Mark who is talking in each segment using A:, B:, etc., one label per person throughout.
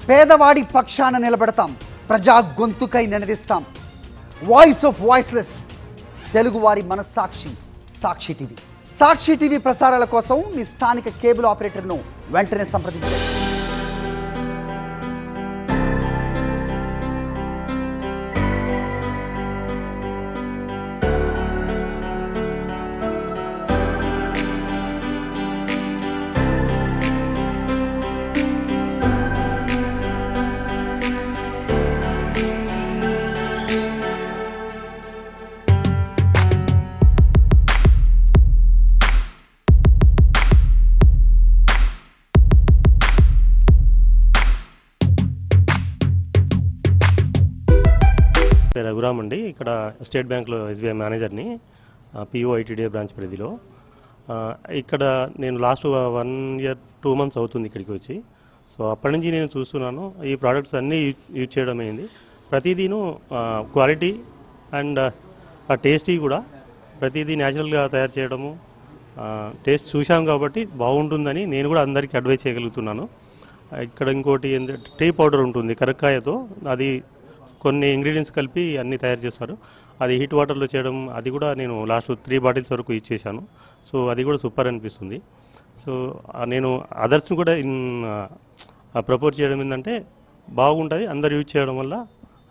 A: పేదవాడి పక్షాన నిలబడతాం, ప్రజా గొంతుకై నినదిస్తాం. వాయిస్ ఆఫ్ వాయిస్లెస్, తెలుగువారి మనస్సాక్షి సాక్షి టీవీ. సాక్షి టీవీ ప్రసారాల కోసం మీ స్థానిక కేబుల్ ఆపరేటర్ను వెంటనే సంప్రదించండి.
B: రఘురామ్ అండి. ఇక్కడ స్టేట్ బ్యాంక్లో ఎస్బీఐ మేనేజర్ని, పిఓ ఐటీడీఏ బ్రాంచ్ పరిధిలో. ఇక్కడ నేను లాస్ట్ 1 year 2 months అవుతుంది ఇక్కడికి వచ్చి. సో అప్పటి నుంచి నేను చూస్తున్నాను ఈ ప్రోడక్ట్స్ అన్నీ యూజ్ చేయడం అయింది. ప్రతిదీను క్వాలిటీ అండ్ టేస్టీ కూడా, ప్రతిదీ న్యాచురల్గా తయారు చేయడము, టేస్ట్ చూసాం కాబట్టి బాగుంటుందని నేను కూడా అందరికీ అడ్వైస్ చేయగలుగుతున్నాను. ఇక్కడ ఇంకోటి ఏంటంటే టీ పౌడర్ ఉంటుంది కరక్కాయతో, అది కొన్ని ఇంగ్రీడియంట్స్ కలిపి అన్నీ తయారు చేస్తారు. అది హీట్ వాటర్లో చేయడం, అది కూడా నేను లాస్ట్ 3 bottles వరకు యూజ్ చేశాను. సో అది కూడా సూపర్ అనిపిస్తుంది. సో నేను అదర్స్ని కూడా ప్రపోజ్ చేయడం ఏంటంటే బాగుంటుంది, అందరు యూజ్ చేయడం వల్ల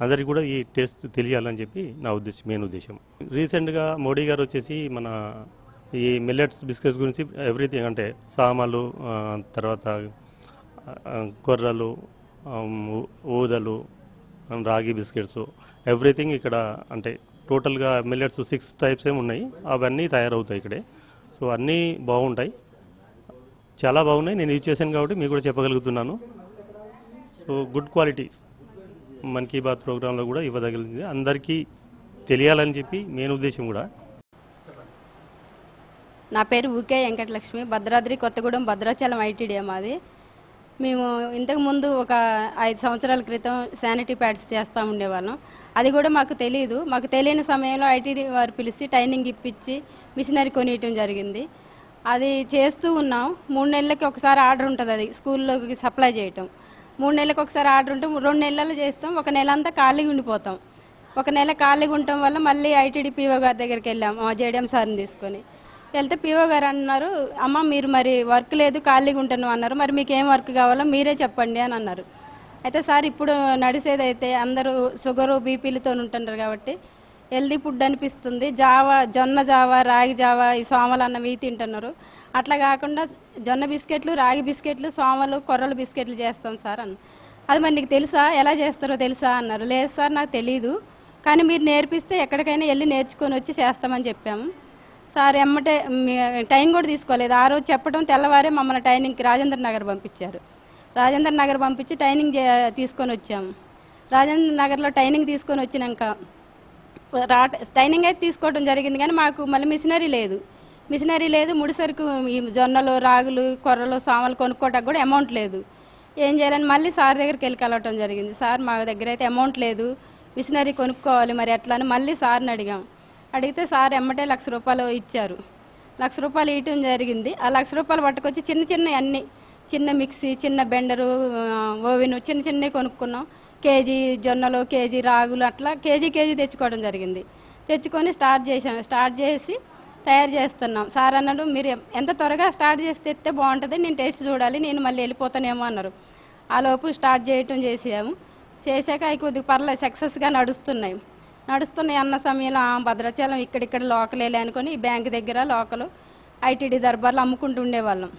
B: అందరికీ కూడా ఈ టేస్ట్ తెలియాలని చెప్పి నా మెయిన్ ఉద్దేశం. రీసెంట్గా మోడీ గారు వచ్చేసి మన ఈ మిల్లెట్స్ బిస్కెట్స్ గురించి ఎవ్రీథింగ్, అంటే సామాలు, తర్వాత కొర్రలు, ఊదలు, రాగి బిస్కెట్స్, ఎవ్రీథింగ్ ఇక్కడ, అంటే టోటల్గా మిల్లెట్స్ 6 types ఏమి ఉన్నాయి, అవన్నీ తయారవుతాయి ఇక్కడే. సో అన్నీ బాగుంటాయి, చాలా బాగున్నాయి. నేను యూజ్ చేశాను కాబట్టి మీకు కూడా చెప్పగలుగుతున్నాను. So good quality Mann Ki Baat ప్రోగ్రాంలో కూడా ఇవ్వదగిలింది, అందరికీ తెలియాలని చెప్పి మెయిన్ ఉద్దేశం కూడా.
C: నా పేరు ఊకే వెంకటలక్ష్మి, భద్రాద్రి కొత్తగూడెం భద్రాచలం ఐటీడీఏ మాది. మేము ఇంతకుముందు ఒక 5 సంవత్సరాల క్రితం శానిటరీ ప్యాడ్స్ చేస్తూ ఉండేవాళ్ళం. అది కూడా మాకు తెలియదు. మాకు తెలియని సమయంలో ఐటీడీ వారు పిలిచి ట్రైనింగ్ ఇప్పించి మిషనరీ కొనియటం జరిగింది. అది చేస్తూ ఉన్నాం. 3 నెలలకి ఒకసారి ఆర్డర్ ఉంటుంది, అది స్కూల్లోకి సప్లై చేయటం. 3 నెలలకు ఒకసారి ఆర్డర్ ఉంటే 2 నెలలు చేస్తాం, 1 నెల అంతా ఖాళీగా ఉండిపోతాం. 1 నెల ఖాళీగా ఉండటం వల్ల మళ్ళీ ఐటీడీ పీఓ గారి దగ్గరికి వెళ్ళాం, జేడీఎం సార్ని తీసుకొని వెళ్తే పీఓ గారు అన్నారు, అమ్మ మీరు మరి వర్క్ లేదు ఖాళీగా ఉంటాను అన్నారు, మరి మీకు ఏం వర్క్ కావాలో మీరే చెప్పండి అని అన్నారు. అయితే సార్ ఇప్పుడు నడిచేదైతే అందరూ షుగరు బీపీలతో ఉంటున్నారు కాబట్టి హెల్దీ ఫుడ్ అనిపిస్తుంది, జొన్న జావా, రాగి జావా, ఈ సోమలు అన్నవి తింటున్నారు. అట్లా కాకుండా జొన్న బిస్కెట్లు, రాగి బిస్కెట్లు, సోమలు, కొర్రలు బిస్కెట్లు చేస్తాం సార్ అన్న. అది మరి నీకు తెలుసా, ఎలా చేస్తారో తెలుసా అన్నారు. లేదు సార్ నాకు తెలీదు, కానీ మీరు నేర్పిస్తే ఎక్కడికైనా వెళ్ళి నేర్చుకొని వచ్చి చేస్తామని చెప్పాము. సార్ ఎమ్మటే టైం కూడా తీసుకోలేదు. ఆ రోజు చెప్పడం తెల్లవారే మమ్మల్ని ట్రైనింగ్కి రాజేంద్ర నగర్ పంపించారు. రాజేంద్ర నగర్ పంపించి ట్రైనింగ్ తీసుకొని వచ్చాము. రాజేంద్ర నగర్లో ట్రైనింగ్ తీసుకొని వచ్చినాక ట్రైనింగ్ అయితే తీసుకోవడం జరిగింది, కానీ మాకు మళ్ళీ మిషనరీ లేదు, ముడిసరుకు ఈ జొన్నలు, రాగులు, కొర్రలు, సామలు కొనుక్కోవడానికి కూడా అమౌంట్ లేదు. ఏం చేయాలని మళ్ళీ సార్ దగ్గరికి వెళ్ళి కలవటం జరిగింది. సార్ మా దగ్గర అయితే అమౌంట్ లేదు, మిషనరీ కొనుక్కోవాలి, మరి ఎట్లా అని మళ్ళీ సార్ని అడిగితే సార్ ఎమ్మటే ₹1,00,000 ఇచ్చారు. ₹1,00,000 ఇవ్వటం జరిగింది. ఆ ₹1,00,000 పట్టుకొచ్చి చిన్న అన్నీ, చిన్న మిక్సీ, చిన్న బెండరు, ఓవెను, చిన్నవి కొనుక్కున్నాం. కేజీ జొన్నలు, కేజీ రాగులు, అట్లా కేజీ తెచ్చుకోవడం జరిగింది. తెచ్చుకొని స్టార్ట్ చేసి తయారు చేస్తున్నాం. సార్ అన్నాడు, మీరు ఎంత త్వరగా స్టార్ట్ చేసి తెస్తే బాగుంటుంది, నేను టేస్ట్ చూడాలి, నేను మళ్ళీ వెళ్ళిపోతానేమో అన్నారు. ఆ లోపు స్టార్ట్ చేసాము. చేశాక అవి కొద్దిగా పర్లేదు సక్సెస్గా నడుస్తున్నాయి అన్న సమయంలో భద్రాచలం ఇక్కడ లోకలేలే అనుకొని ఈ బ్యాంక్ దగ్గర లోకలు ఐటీడీ దర్బార్లు అమ్ముకుంటూ ఉండేవాళ్ళం.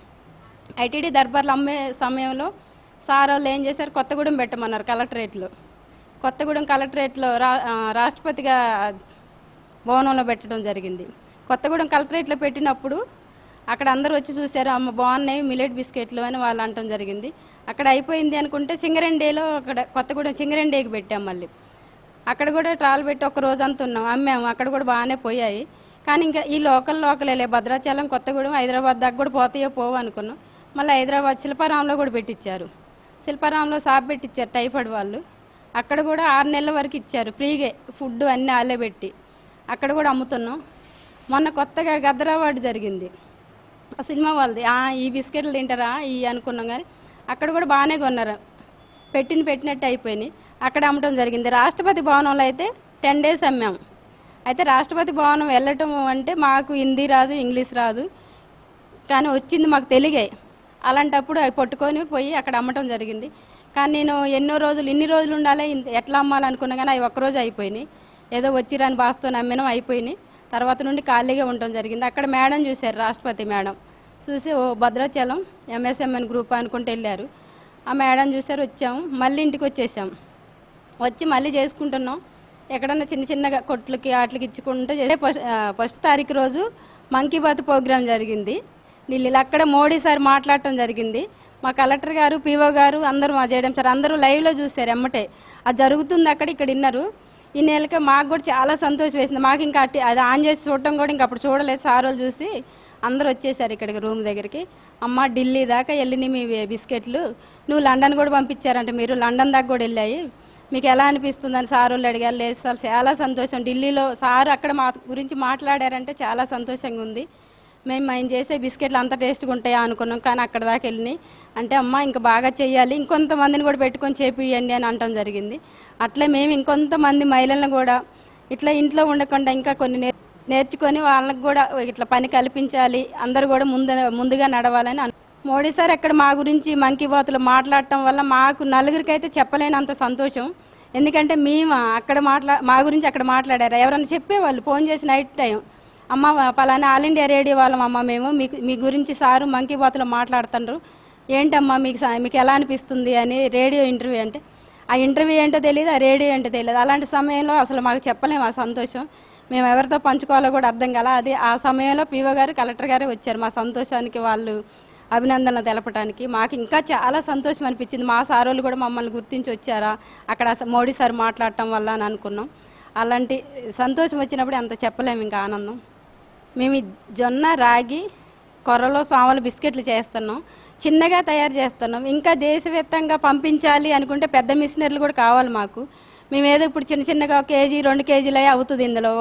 C: ఐటీడీ దర్బార్లు అమ్మే సమయంలో సార్ వాళ్ళు ఏం చేశారు, కొత్తగూడెం పెట్టమన్నారు కొత్తగూడెం కలెక్టరేట్లో రాష్ట్రపతిగా భవనంలో పెట్టడం జరిగింది. కొత్తగూడెం కలెక్టరేట్లో పెట్టినప్పుడు అక్కడ అందరూ వచ్చి చూశారు, అమ్మ బాగున్నాయి మిల్లెట్ బిస్కెట్లు అని వాళ్ళు అనటం జరిగింది. అక్కడ అయిపోయింది అనుకుంటే సింగరెండేలో, అక్కడ కొత్తగూడెం సింగరెండేకి పెట్టాం. మళ్ళీ అక్కడ కూడా ట్రాల్ పెట్టి ఒక రోజంతా ఉన్నాం, అమ్మాము. అక్కడ కూడా బాగానే పోయాయి, కానీ ఇంకా ఈ లోకలేలే భద్రాచలం, కొత్తగూడెం, హైదరాబాద్ దాకా కూడా పోతాయో పోవు అనుకున్నాం. మళ్ళీ హైదరాబాద్ శిల్పారాంలో కూడా పెట్టించారు. శిల్పారాంలో షాప్ పెట్టించారు టైఫాయిడ్ వాళ్ళు. అక్కడ కూడా 6 నెలల వరకు ఇచ్చారు ఫ్రీగా ఫుడ్ అన్నీ ఆలే పెట్టి. అక్కడ కూడా అమ్ముతున్నాం. మొన్న కొత్తగా గద్దర్ అవార్డు జరిగింది సినిమా వాళ్ళది. ఈ బిస్కెట్లు తింటారా ఈ అనుకున్నాం, కానీ అక్కడ కూడా బాగానే కొన్నారు. పెట్టినట్టు అయిపోయినాయి. అక్కడ అమ్మటం జరిగింది. రాష్ట్రపతి భవనంలో అయితే 10 days అమ్మాము. అయితే రాష్ట్రపతి భవనం వెళ్ళటం అంటే మాకు హిందీ రాదు, ఇంగ్లీష్ రాదు, కానీ వచ్చింది మాకు తెలుగే. అలాంటప్పుడు అవి పట్టుకొని పోయి అక్కడ అమ్మటం జరిగింది. కానీ నేను ఇన్ని రోజులు ఉండాలి, ఎట్లా అమ్మాలనుకున్నా కానీ అవి ఒక్కరోజు అయిపోయినాయి. ఏదో వచ్చిరాని బాస్తో నమ్మినం, అయిపోయినాయి. తర్వాత నుండి ఖాళీగా ఉండటం జరిగింది. అక్కడ మేడం చూశారు, రాష్ట్రపతి మేడం చూసి ఓ భద్రాచలం MSMN గ్రూప్ అనుకుంటూ వెళ్ళారు. ఆ మేడం చూశారు, వచ్చాము, మళ్ళీ ఇంటికి వచ్చేసాము. వచ్చి మళ్ళీ చేసుకుంటున్నాం. ఎక్కడన్నా చిన్నగా కొట్లకి వాటికి ఇచ్చుకుంటూ ఫస్ట్ తారీఖు రోజు మంకీ బాత్ ప్రోగ్రాం జరిగింది. ఢిల్లీలో అక్కడ మోడీ సార్ మాట్లాడటం జరిగింది. మా కలెక్టర్ గారు, PO గారు అందరూ, మా జేడీఎం సార్ అందరూ లైవ్లో చూశారు. ఎమ్మటే అది జరుగుతుంది అక్కడ, ఇక్కడ విన్నారు. ఈ నెలకే మాకు కూడా చాలా సంతోషం వేసింది. మాకు ఇంకా అది ఆన్ చేసి చూడటం కూడా ఇంకా అప్పుడు చూడలేదు. సారోలు చూసి అందరూ వచ్చేసారు ఇక్కడికి రూమ్ దగ్గరికి. అమ్మ ఢిల్లీ దాకా వెళ్ళిన మీ బిస్కెట్లు, నువ్వు లండన్ కూడా పంపించారంటే, మీరు లండన్ దాకా కూడా వెళ్ళాయి, మీకు ఎలా అనిపిస్తుందని సారోళ్ళు అడిగారు. లేదు సార్, చాలా సంతోషం, ఢిల్లీలో సార్ అక్కడ మా గురించి మాట్లాడారంటే చాలా సంతోషంగా ఉంది. మేము చేసే బిస్కెట్లు అంత టేస్ట్గా ఉంటాయా అనుకున్నాం, కానీ అక్కడ దాకా వెళ్ళినాయి అంటే అమ్మ ఇంకా బాగా చేయాలి, ఇంకొంతమందిని కూడా పెట్టుకొని చేపియండి అని అనటం జరిగింది. అట్లే మేము ఇంకొంతమంది మహిళలను కూడా ఇట్లా ఇంట్లో ఉండకుండా ఇంకా కొన్ని నేర్చుకొని వాళ్ళకి కూడా ఇట్లా పని కల్పించాలి, అందరూ కూడా ముందుగా నడవాలని మోడీ సార్ అక్కడ మా గురించి మంకీ బాత్లో మాట్లాడటం వల్ల మాకు నలుగురికి అయితే చెప్పలేనంత సంతోషం. ఎందుకంటే మేము అక్కడ మా గురించి అక్కడ మాట్లాడారు. ఎవరైనా చెప్పేవాళ్ళు ఫోన్ చేసి నైట్ టైం, అమ్మ పలానా ఆల్ ఇండియా రేడియో వాళ్ళం అమ్మ, మేము మీ గురించి సారు మంకీ బాత్లో మాట్లాడుతున్నారు, ఏంటమ్మా మీకు ఎలా అనిపిస్తుంది అని రేడియో ఇంటర్వ్యూ అంటే, ఆ ఇంటర్వ్యూ ఏంటో తెలియదు, ఆ రేడియో ఏంటో తెలియదు. అలాంటి సమయంలో అసలు మాకు చెప్పలేము ఆ సంతోషం, మేము ఎవరితో పంచుకోవాలో కూడా అర్థం కాల. అది ఆ సమయంలో PO గారు, కలెక్టర్ గారే వచ్చారు మా సంతోషానికి, వాళ్ళు అభినందనలు తెలపడానికి. మాకు ఇంకా చాలా సంతోషం అనిపించింది. మా సారోళ్ళు కూడా మమ్మల్ని గుర్తించి వచ్చారా అక్కడ మోడీ సార్ మాట్లాడటం వల్ల అని అనుకున్నాం. అలాంటి సంతోషం వచ్చినప్పుడు అంత చెప్పలేము ఇంకా ఆనందం. మేము జొన్న, రాగి, కొర్రలో సామలు బిస్కెట్లు చేస్తున్నాం, చిన్నగా తయారు చేస్తున్నాం. ఇంకా దేశవ్యాప్తంగా పంపించాలి అనుకుంటే పెద్ద మిషనరీలు కూడా కావాలి మాకు. మేమేదో ఇప్పుడు చిన్నగా 1 kg 2 kg అవుతుంది. ఇందులో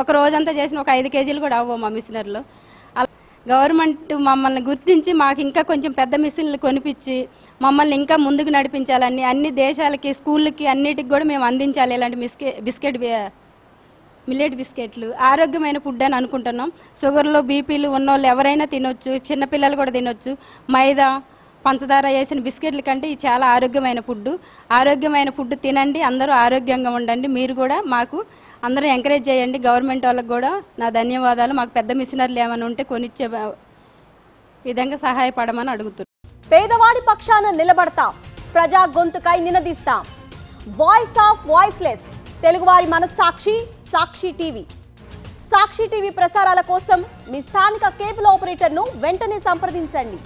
C: ఒక రోజంతా చేసిన ఒక 5 kg కూడా అవ్వవు మా మిషనరీలో. గవర్నమెంట్ మమ్మల్ని గుర్తించి మాకు ఇంకా కొంచెం పెద్ద మిషన్లు కొనిపించి మమ్మల్ని ఇంకా ముందుకు నడిపించాలని, అన్ని దేశాలకి, స్కూళ్ళకి అన్నిటికి కూడా మేము అందించాలి ఇలాంటి మిల్లెట్ బిస్కెట్లు. ఆరోగ్యమైన ఫుడ్ అని అనుకుంటున్నాం. షుగర్లు, బీపీలు ఉన్నోళ్ళు ఎవరైనా తినొచ్చు, చిన్నపిల్లలు కూడా తినొచ్చు. మైదా, పంచదార వేసిన బిస్కెట్ల కంటే ఇది చాలా ఆరోగ్యమైన ఫుడ్. ఆరోగ్యమైన ఫుడ్ తినండి, అందరూ ఆరోగ్యంగా ఉండండి. మీరు కూడా మాకు అందరూ ఎంకరేజ్ చేయండి. గవర్నమెంట్ వాళ్ళకి కూడా నా ధన్యవాదాలు. మాకు పెద్ద మిషనరీలు ఏమైనా ఉంటే కొనిచ్చే విధంగా సహాయపడమని అడుగుతున్నాను.
D: పేదవాడి పక్షాన నిలబడతాం, ప్రజా గొంతుకై నినదిస్తాం. వాయిస్ ఆఫ్ వాయిస్లెస్, తెలుగువారి మనస్సాక్షి, సాక్షి టీవీ. సాక్షి టీవీ ప్రసారాల కోసం మీ స్థానిక కేబుల్ ఆపరేటర్ను వెంటనే సంప్రదించండి.